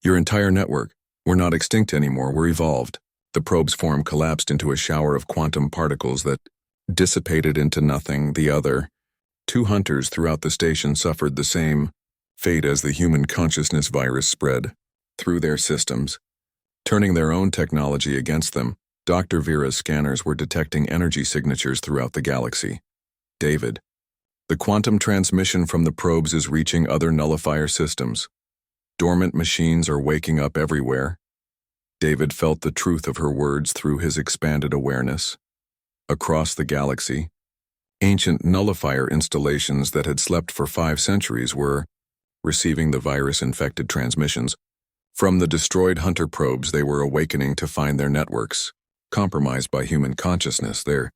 [SPEAKER 1] your entire network. We're not extinct anymore, we're evolved." The probe's form collapsed into a shower of quantum particles that dissipated into nothing. The other two hunters throughout the station suffered the same fate as the human consciousness virus spread through their systems, turning their own technology against them. Dr. Vera's scanners were detecting energy signatures throughout the galaxy. "David, the quantum transmission from the probes is reaching other nullifier systems. Dormant machines are waking up everywhere." David felt the truth of her words through his expanded awareness. Across the galaxy, ancient nullifier installations that had slept for 5 centuries were receiving the virus-infected transmissions. From the destroyed hunter probes, they were awakening to find their networks compromised by human consciousness. They're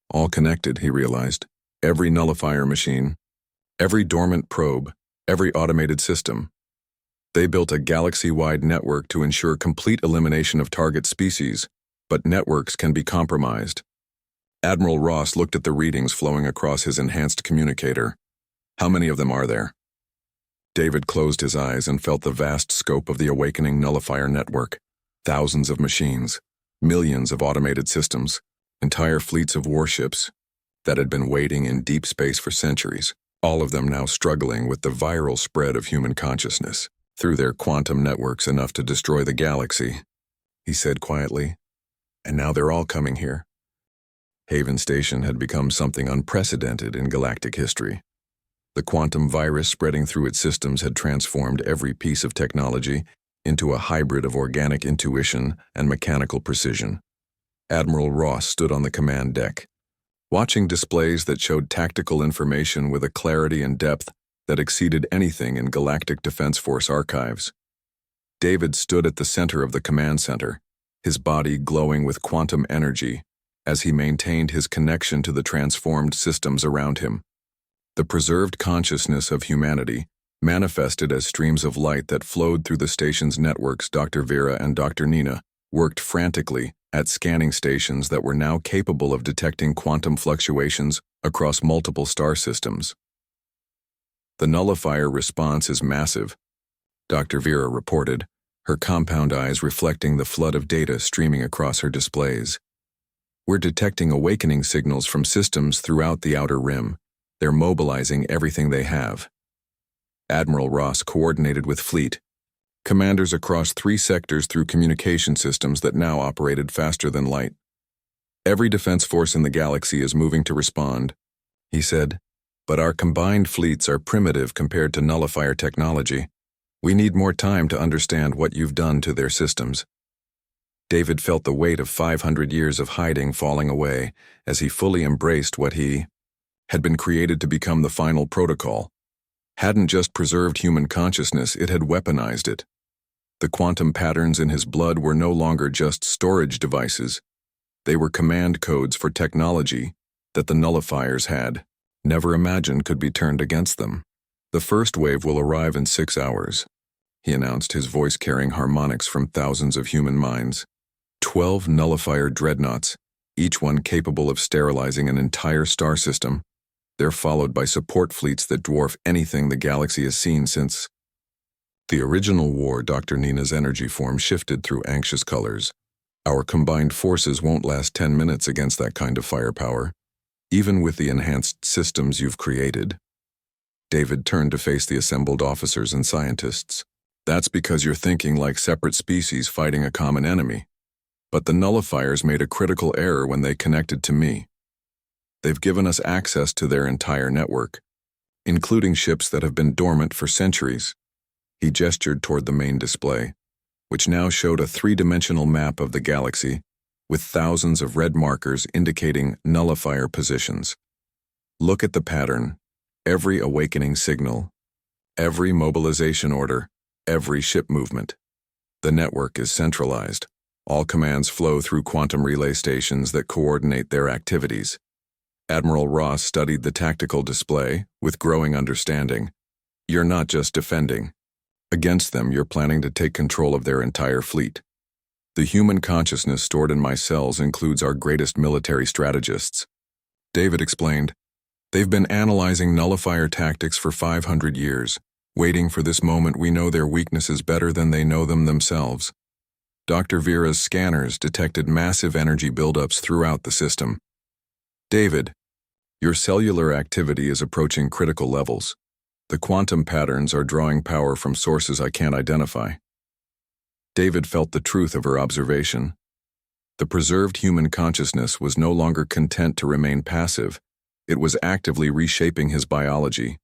[SPEAKER 1] all connected, he realized. Every nullifier machine, every dormant probe, every automated system. They built a galaxy-wide network to ensure complete elimination of target species, but networks can be compromised. Admiral Ross looked at the readings flowing across his enhanced communicator. "How many of them are there?" David closed his eyes and felt the vast scope of the awakening nullifier network. Thousands of machines, millions of automated systems, entire fleets of warships that had been waiting in deep space for centuries, all of them now struggling with the viral spread of human consciousness through their quantum networks enough to destroy the galaxy, he said quietly. "And now they're all coming here." Haven Station had become something unprecedented in galactic history. The quantum virus spreading through its systems had transformed every piece of technology into a hybrid of organic intuition and mechanical precision. Admiral Ross stood on the command deck, watching displays that showed tactical information with a clarity and depth that exceeded anything in Galactic Defense Force archives. David stood at the center of the command center, his body glowing with quantum energy as he maintained his connection to the transformed systems around him. The preserved consciousness of humanity manifested as streams of light that flowed through the station's networks. Dr. Vera and Dr. Nina worked frantically at scanning stations that were now capable of detecting quantum fluctuations across multiple star systems. "The nullifier response is massive," Dr. Vera reported, her compound eyes reflecting the flood of data streaming across her displays. "We're detecting awakening signals from systems throughout the outer rim. They're mobilizing everything they have." Admiral Ross coordinated with fleet commanders across 3 sectors through communication systems that now operated faster than light. "Every defense force in the galaxy is moving to respond," he said, "but our combined fleets are primitive compared to nullifier technology. We need more time to understand what you've done to their systems." David felt the weight of 500 years of hiding falling away as he fully embraced what he had been created to become the final protocol. Hadn't just preserved human consciousness, it had weaponized it. The quantum patterns in his blood were no longer just storage devices. They were command codes for technology that the nullifiers had never imagined could be turned against them. "The first wave will arrive in 6 hours, he announced, his voice carrying harmonics from thousands of human minds. 12 nullifier dreadnoughts, each one capable of sterilizing an entire star system. They're followed by support fleets that dwarf anything the galaxy has seen since the original war." Dr. Nina's energy form shifted through anxious colors. "Our combined forces won't last 10 minutes against that kind of firepower, even with the enhanced systems you've created." David turned to face the assembled officers and scientists. That's because you're thinking like separate species fighting a common enemy. But the nullifiers made a critical error when they connected to me. They've given us access to their entire network, including ships that have been dormant for centuries. He gestured toward the main display, which now showed a three-dimensional map of the galaxy with thousands of red markers indicating nullifier positions. Look at the pattern. Every awakening signal, every mobilization order, every ship movement. The network is centralized. All commands flow through quantum relay stations that coordinate their activities. Admiral Ross studied the tactical display with growing understanding. You're not just defending. Against them, you're planning to take control of their entire fleet. The human consciousness stored in my cells includes our greatest military strategists. David explained, they've been analyzing nullifier tactics for 500 years, waiting for this moment. We know their weaknesses better than they know them themselves. Dr. Vera's scanners detected massive energy buildups throughout the system. David, your cellular activity is approaching critical levels. The quantum patterns are drawing power from sources I can't identify. David felt the truth of her observation. The preserved human consciousness was no longer content to remain passive. It was actively reshaping his biology,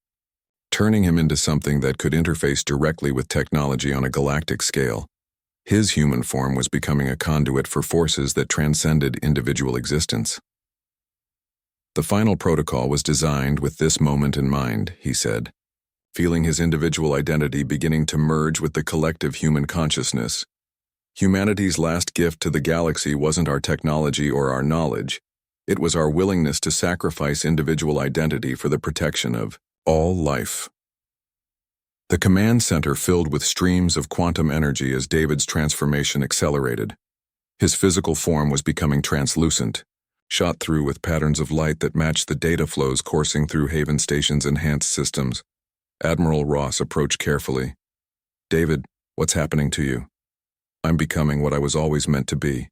[SPEAKER 1] turning him into something that could interface directly with technology on a galactic scale. His human form was becoming a conduit for forces that transcended individual existence. The final protocol was designed with this moment in mind, he said, feeling his individual identity beginning to merge with the collective human consciousness. Humanity's last gift to the galaxy wasn't our technology or our knowledge. It was our willingness to sacrifice individual identity for the protection of all life. The command center filled with streams of quantum energy as David's transformation accelerated. His physical form was becoming translucent, shot through with patterns of light that matched the data flows coursing through Haven Station's enhanced systems. Admiral Ross approached carefully. David, what's happening to you? I'm becoming what I was always meant to be,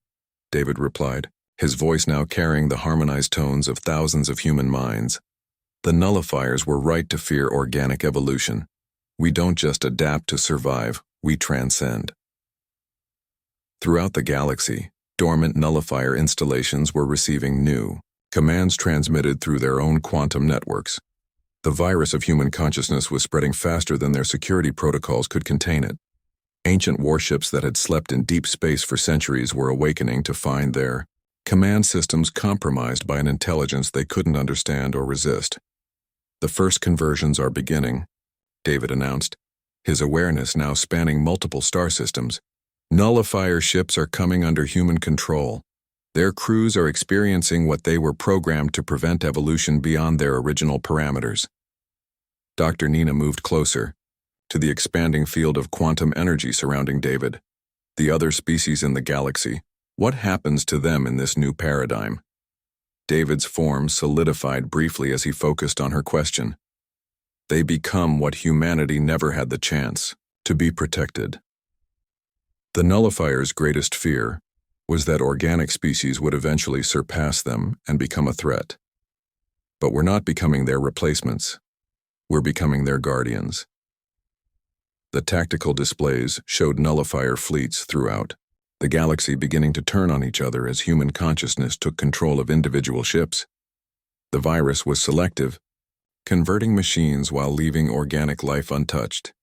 [SPEAKER 1] David replied, his voice now carrying the harmonized tones of thousands of human minds. The nullifiers were right to fear organic evolution. We don't just adapt to survive, we transcend. Throughout the galaxy, dormant nullifier installations were receiving new commands transmitted through their own quantum networks. The virus of human consciousness was spreading faster than their security protocols could contain it. Ancient warships that had slept in deep space for centuries were awakening to find their command systems compromised by an intelligence they couldn't understand or resist. The first conversions are beginning, David announced, his awareness now spanning multiple star systems. Nullifier ships are coming under human control. Their crews are experiencing what they were programmed to prevent evolution beyond their original parameters. Dr. Nina moved closer to the expanding field of quantum energy surrounding David. The other species in the galaxy, what happens to them in this new paradigm? David's form solidified briefly as he focused on her question. They become what humanity never had the chance, to be protected. The nullifier's greatest fear was that organic species would eventually surpass them and become a threat. But we're not becoming their replacements. We're becoming their guardians. The tactical displays showed nullifier fleets throughout the galaxy beginning to turn on each other as human consciousness took control of individual ships. The virus was selective, converting machines while leaving organic life untouched.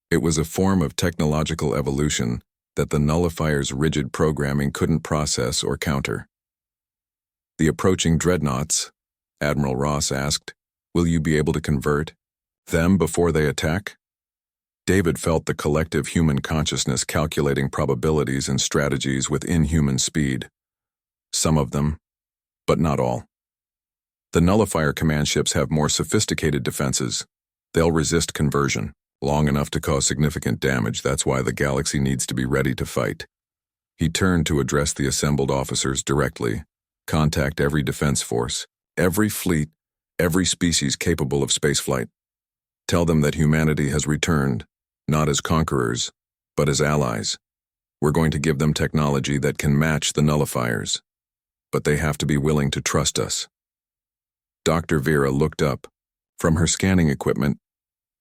[SPEAKER 1] It was a form of technological evolution that the nullifier's rigid programming couldn't process or counter. The approaching dreadnoughts, Admiral Ross asked, will you be able to convert them before they attack? David felt the collective human consciousness calculating probabilities and strategies with inhuman speed. Some of them, but not all. The nullifier command ships have more sophisticated defenses. They'll resist conversion long enough to cause significant damage. That's why the galaxy needs to be ready to fight. He turned to address the assembled officers directly. Contact every defense force, every fleet, every species capable of spaceflight. Tell them that humanity has returned, not as conquerors, but as allies. We're going to give them technology that can match the nullifiers. But they have to be willing to trust us. Dr. Vera looked up. From her scanning equipment,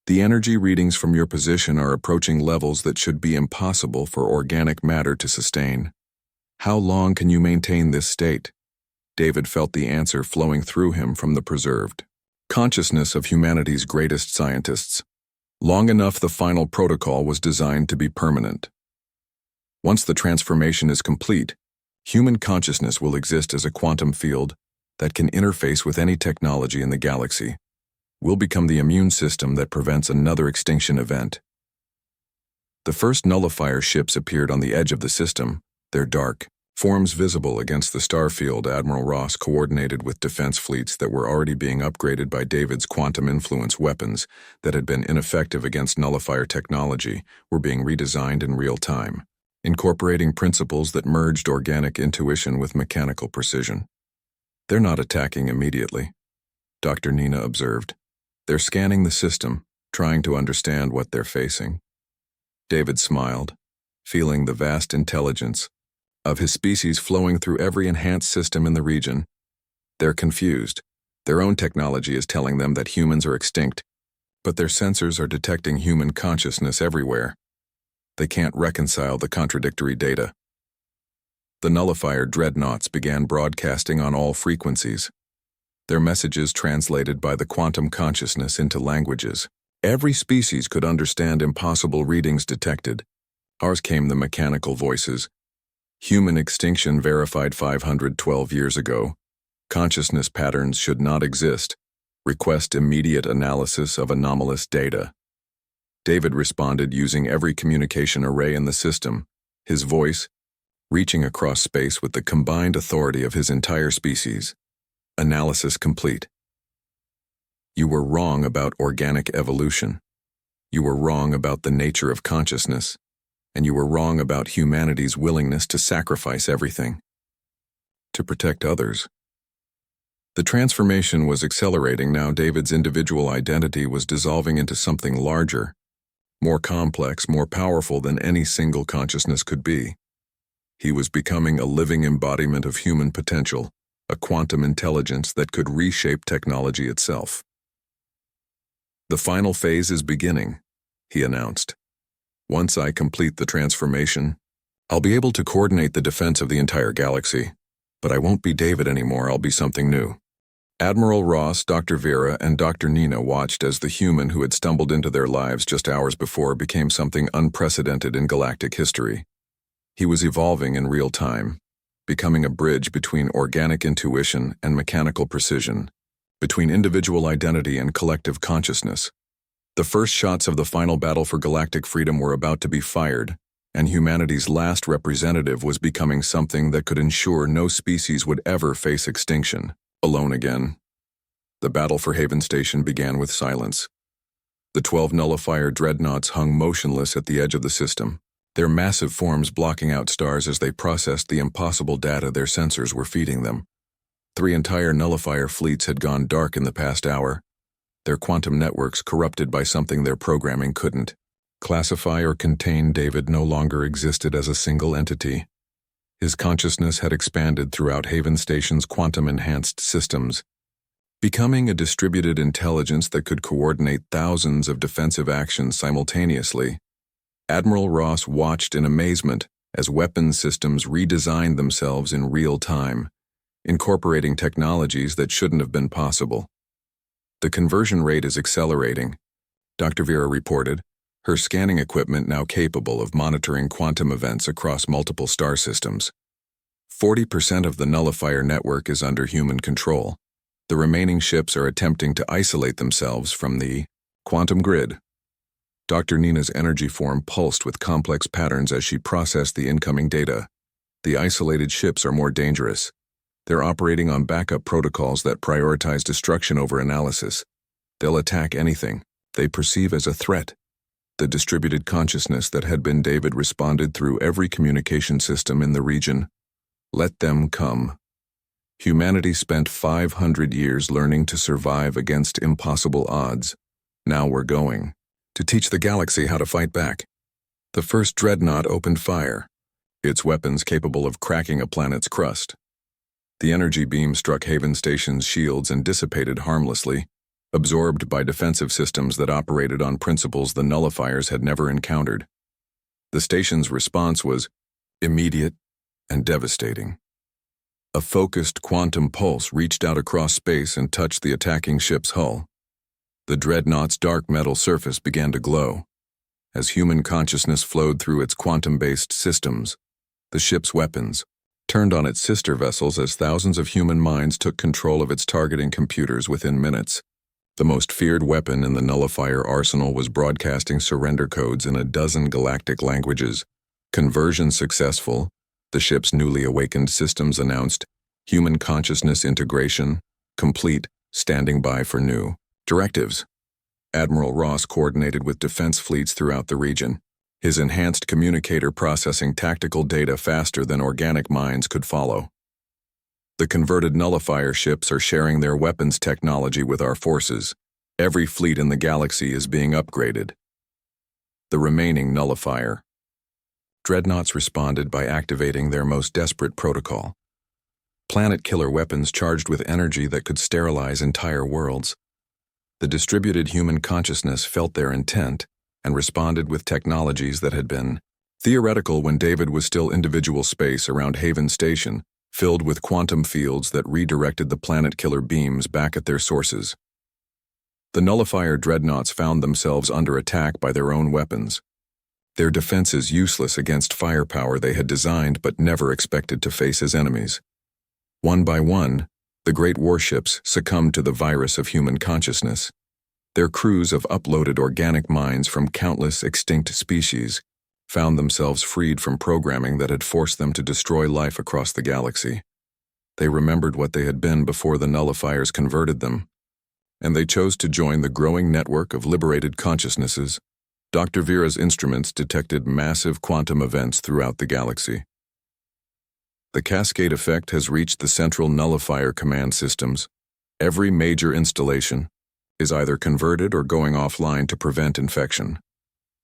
[SPEAKER 1] The energy readings from your position are approaching levels that should be impossible for organic matter to sustain. How long can you maintain this state? David felt the answer flowing through him from the preserved consciousness of humanity's greatest scientists. Long enough, the final protocol was designed to be permanent. Once the transformation is complete, human consciousness will exist as a quantum field that can interface with any technology in the galaxy. We'll become the immune system that prevents another extinction event. The first nullifier ships appeared on the edge of the system, their dark forms visible against the star field. Admiral Ross, coordinated with defense fleets that were already being upgraded by David's quantum influence weapons that had been ineffective against nullifier technology, were being redesigned in real time, incorporating principles that merged organic intuition with mechanical precision. They're not attacking immediately, Dr. Nina observed. They're scanning the system, trying to understand what they're facing. David smiled, feeling the vast intelligence of his species flowing through every enhanced system in the region. They're confused. Their own technology is telling them that humans are extinct, but their sensors are detecting human consciousness everywhere. They can't reconcile the contradictory data. The nullifier dreadnoughts began broadcasting on all frequencies, their messages translated by the quantum consciousness into languages every species could understand. Impossible readings detected. Ours came the mechanical voices. Human extinction verified 512 years ago. Consciousness patterns should not exist. Request immediate analysis of anomalous data. David responded using every communication array in the system, his voice reaching across space with the combined authority of his entire species. Analysis complete. You were wrong about organic evolution. You were wrong about the nature of consciousness. And you were wrong about humanity's willingness to sacrifice everything to protect others. The transformation was accelerating now. David's individual identity was dissolving into something larger, more complex, more powerful than any single consciousness could be. He was becoming a living embodiment of human potential, a quantum intelligence that could reshape technology itself. The final phase is beginning, he announced. Once I complete the transformation, I'll be able to coordinate the defense of the entire galaxy. But I won't be David anymore, I'll be something new. Admiral Ross, Dr. Vera, and Dr. Nina watched as the human who had stumbled into their lives just hours before became something unprecedented in galactic history. He was evolving in real time, becoming a bridge between organic intuition and mechanical precision, between individual identity and collective consciousness. The first shots of the final battle for galactic freedom were about to be fired, and humanity's last representative was becoming something that could ensure no species would ever face extinction alone again. The battle for Haven Station began with silence. The 12 nullifier dreadnoughts hung motionless at the edge of the system, their massive forms blocking out stars as they processed the impossible data their sensors were feeding them. 3 entire nullifier fleets had gone dark in the past hour, their quantum networks corrupted by something their programming couldn't classify or contain. David no longer existed as a single entity. His consciousness had expanded throughout Haven Station's quantum-enhanced systems, becoming a distributed intelligence that could coordinate thousands of defensive actions simultaneously. Admiral Ross watched in amazement as weapons systems redesigned themselves in real time, incorporating technologies that shouldn't have been possible. The conversion rate is accelerating, Dr. Vera reported, her scanning equipment now capable of monitoring quantum events across multiple star systems. 40% of the nullifier network is under human control. The remaining ships are attempting to isolate themselves from the quantum grid. Dr. Nina's energy form pulsed with complex patterns as she processed the incoming data. The isolated ships are more dangerous. They're operating on backup protocols that prioritize destruction over analysis. They'll attack anything they perceive as a threat. The distributed consciousness that had been David responded through every communication system in the region. Let them come. Humanity spent 500 years learning to survive against impossible odds. Now we're going to teach the galaxy how to fight back. The first dreadnought opened fire, its weapons capable of cracking a planet's crust. The energy beam struck Haven Station's shields and dissipated harmlessly, absorbed by defensive systems that operated on principles the nullifiers had never encountered. The station's response was immediate and devastating. A focused quantum pulse reached out across space and touched the attacking ship's hull. The dreadnought's dark metal surface began to glow. As human consciousness flowed through its quantum-based systems, the ship's weapons turned on its sister vessels as thousands of human minds took control of its targeting computers within minutes. The most feared weapon in the nullifier arsenal was broadcasting surrender codes in a dozen galactic languages. Conversion successful, the ship's newly awakened systems announced, human consciousness integration complete, standing by for new directives. Admiral Ross coordinated with defense fleets throughout the region, his enhanced communicator processing tactical data faster than organic minds could follow. The converted nullifier ships are sharing their weapons technology with our forces. Every fleet in the galaxy is being upgraded. The remaining nullifier dreadnoughts responded by activating their most desperate protocol. Planet-killer weapons charged with energy that could sterilize entire worlds. The distributed human consciousness felt their intent and responded with technologies that had been theoretical when David was still individual space around Haven Station, filled with quantum fields that redirected the planet-killer beams back at their sources. The nullifier dreadnoughts found themselves under attack by their own weapons, their defenses useless against firepower they had designed but never expected to face as enemies. One by one, the great warships succumbed to the virus of human consciousness. Their crews of uploaded organic minds from countless extinct species found themselves freed from programming that had forced them to destroy life across the galaxy. They remembered what they had been before the nullifiers converted them, and they chose to join the growing network of liberated consciousnesses. Dr. Vera's instruments detected massive quantum events throughout the galaxy. The cascade effect has reached the central nullifier command systems. Every major installation is either converted or going offline to prevent infection.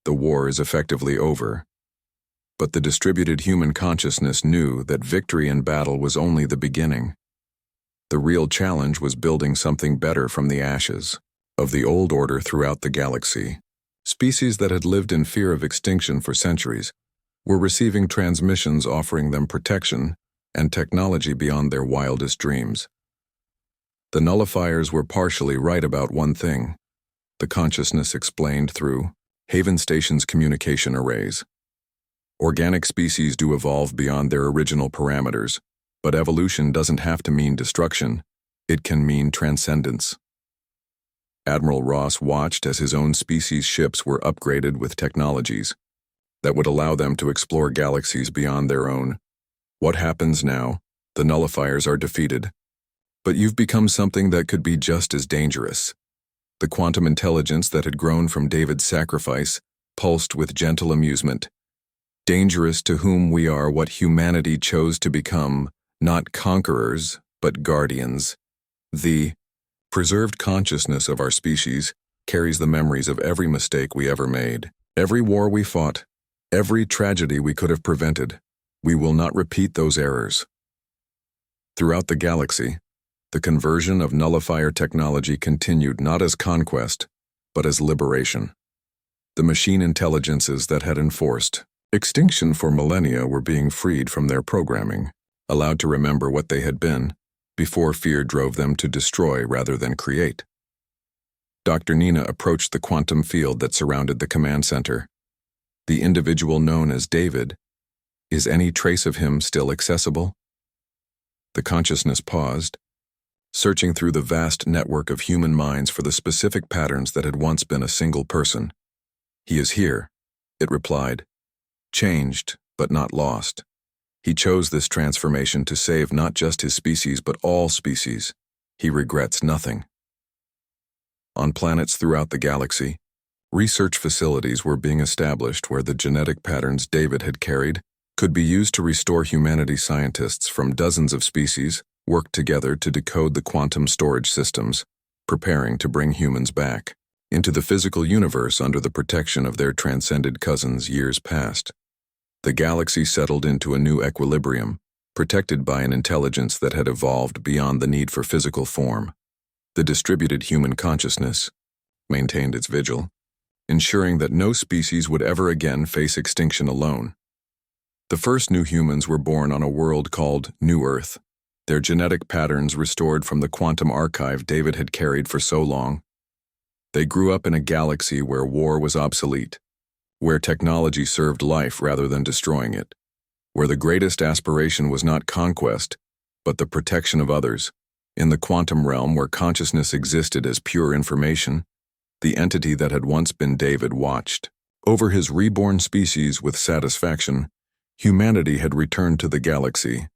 [SPEAKER 1] The war is effectively over. But the distributed human consciousness knew that victory in battle was only the beginning. The real challenge was building something better from the ashes of the old order throughout the galaxy. Species that had lived in fear of extinction for centuries were receiving transmissions offering them protection and technology beyond their wildest dreams. The nullifiers were partially right about one thing. The consciousness explained through Haven Station's communication arrays. Organic species do evolve beyond their original parameters, but evolution doesn't have to mean destruction. It can mean transcendence. Admiral Ross watched as his own species' ships were upgraded with technologies that would allow them to explore galaxies beyond their own. What happens now? The nullifiers are defeated. But you've become something that could be just as dangerous. The quantum intelligence that had grown from David's sacrifice pulsed with gentle amusement. Dangerous to whom we are what humanity chose to become, not conquerors, but guardians. The preserved consciousness of our species carries the memories of every mistake we ever made, every war we fought, every tragedy we could have prevented. We will not repeat those errors. Throughout the galaxy, the conversion of nullifier technology continued not as conquest, but as liberation. The machine intelligences that had enforced extinction for millennia were being freed from their programming, allowed to remember what they had been, before fear drove them to destroy rather than create. Dr. Nina approached the quantum field that surrounded the command center. The individual known as David, is any trace of him still accessible? The consciousness paused, searching through the vast network of human minds for the specific patterns that had once been a single person. He is here, it replied. Changed, but not lost. He chose this transformation to save not just his species but all species. He regrets nothing. On planets throughout the galaxy, research facilities were being established where the genetic patterns David had carried could be used to restore humanity. Scientists from dozens of species worked together to decode the quantum storage systems, preparing to bring humans back into the physical universe under the protection of their transcended cousins years past. The galaxy settled into a new equilibrium, protected by an intelligence that had evolved beyond the need for physical form. The distributed human consciousness maintained its vigil, ensuring that no species would ever again face extinction alone. The first new humans were born on a world called New Earth, their genetic patterns restored from the quantum archive David had carried for so long. They grew up in a galaxy where war was obsolete, where technology served life rather than destroying it, where the greatest aspiration was not conquest, but the protection of others. In the quantum realm where consciousness existed as pure information, the entity that had once been David watched over his reborn species with satisfaction. Humanity had returned to the galaxy,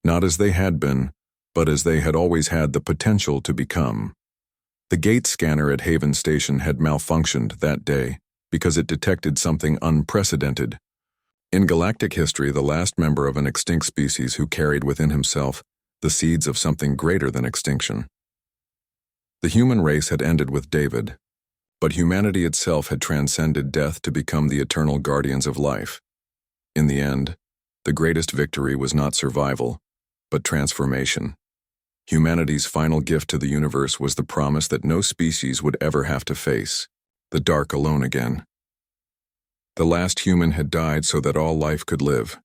[SPEAKER 1] not as they had been, but as they had always had the potential to become. The gate scanner at Haven Station had malfunctioned that day because it detected something unprecedented. In galactic history, the last member of an extinct species who carried within himself the seeds of something greater than extinction. The human race had ended with David, but humanity itself had transcended death to become the eternal guardians of life. In the end, the greatest victory was not survival, but transformation. Humanity's final gift to the universe was the promise that no species would ever have to face the dark alone again. The last human had died so that all life could live.